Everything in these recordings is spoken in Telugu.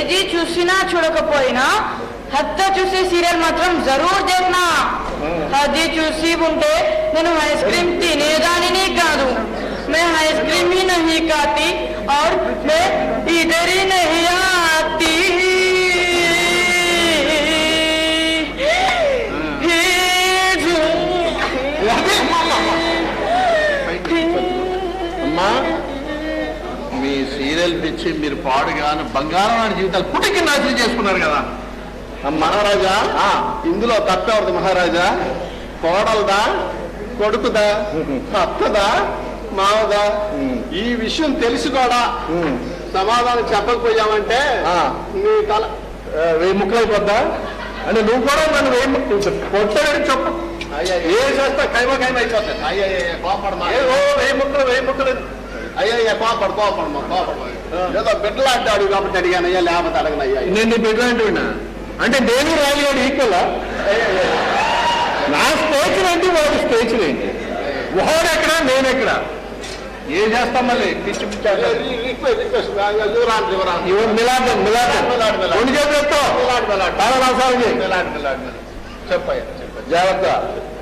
ఏది చూసినా చూడకపోయినా హత్త చూసే సీరియల్ మాత్రం జరూర్ దేఖ్నా. అది చూసి ఉంటే నేను ఐస్ క్రీమ్ తినేదానిని కాదు. मैं आइसक्रीम ही नहीं खाती और मैं इधर ही नहीं आती. అమ్మా మీ సీరియల్ పిచ్చి మీరు పాడుగాను బంగారం లాంటి జీవితాలు పుట్టికి నాశనం చేసుకున్నారు కదా. మహారాజా ఇందులో తప్పేవరదు మహారాజా. కోడలదా, కొడుకుదా, అత్తదా, మావదా, ఈ విషయం తెలిసి కూడా సమాధానం చెప్పకపోయామంటే నీ తల 1000 ముక్కలైపోద్దా. అంటే నువ్వు కూడా నన్ను 1000 ముక్కలు కొట్టలేడు చెప్పు. ఏ చేస్తా కైమ అయిపోతాయి. అయ్యా కోపడమా. 1000 ముక్కలు అయ్యా కోపడమా. ఏదో బిడ్డలు అంటాడు కాబట్టి అడిగాను. అయ్యా లేకపోతే అడగనయ్యా. నేను బిడ్డలు అంటున్నా అంటే నేను రాలిగాడు ఈక్వల్. నా స్టేషన్ ఏంటి, వాడి స్టేషన్ ఏంటి? వాడు ఎక్కడా, నేను ఎక్కడా? ఏం చేస్తాం మళ్ళీ పిచ్చి పిచ్చి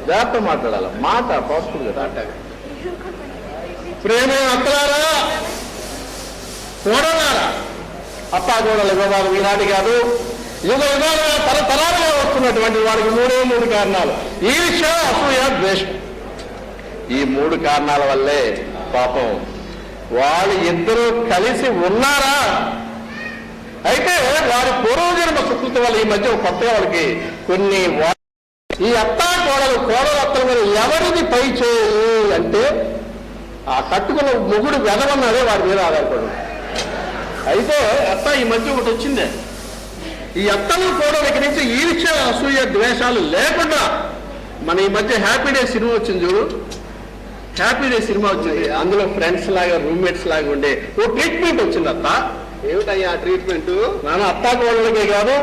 జాగ్రత్త మాట్లాడాల. మాట పవర్ఫుల్ కదా. ప్రేమే అత్తలారా, కోడలారా, అత్తా కోడలు వివాదం ఈనాటి కాదు, యుగ యుగాలుగా తరతరాలుగా వస్తున్నటువంటి వాడికి 3 కారణాలు. ఈ విషయం అసూయ, ద్వేషం. ఈ 3 కారణాల వల్లే పాపం వాళ్ళు ఇద్దరు కలిసి ఉన్నారా. అయితే వారి పూర్వజన్మ సుకృతి వల్ల ఈ మధ్య కొత్తగా వాళ్ళకి కొన్ని ఈ అత్తా కోడలు అత్తల మీద ఎవరిది పై చేయాలి అంటే ఆ కట్టుకున్న మొగుడు వెదవన్నదే వాడి మీద ఆధారపడి. అయితే అత్త ఈ మధ్య ఒకటి వచ్చిందే, ఈ అత్తలు కోడల దగ్గర నుంచి ఈ విషయం అసూయ ద్వేషాలు లేకుండా మన ఈ మధ్య హ్యాపీ డే సినిమా వచ్చింది చూడు. హ్యాపీ డే సినిమా వచ్చింది. అందులో ఫ్రెండ్స్ లాగా, రూమ్మేట్స్ లాగా ఉండే ఓ ట్రీట్మెంట్ వచ్చింది. అత్త ఏమిటయ్యా ట్రీట్మెంట్? నాన్న అత్తా కోడలకే కాదు,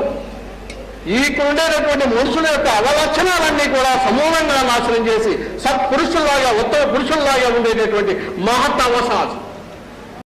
ఈ ఉండేటటువంటి మనుషుల యొక్క అవలక్షణాలన్నీ కూడా సమూలంగా నాశనం చేసి సత్పురుషుల్లాగా, ఉత్తమ పురుషుల్లాగా ఉండేటటువంటి మహత్ అవకాశం.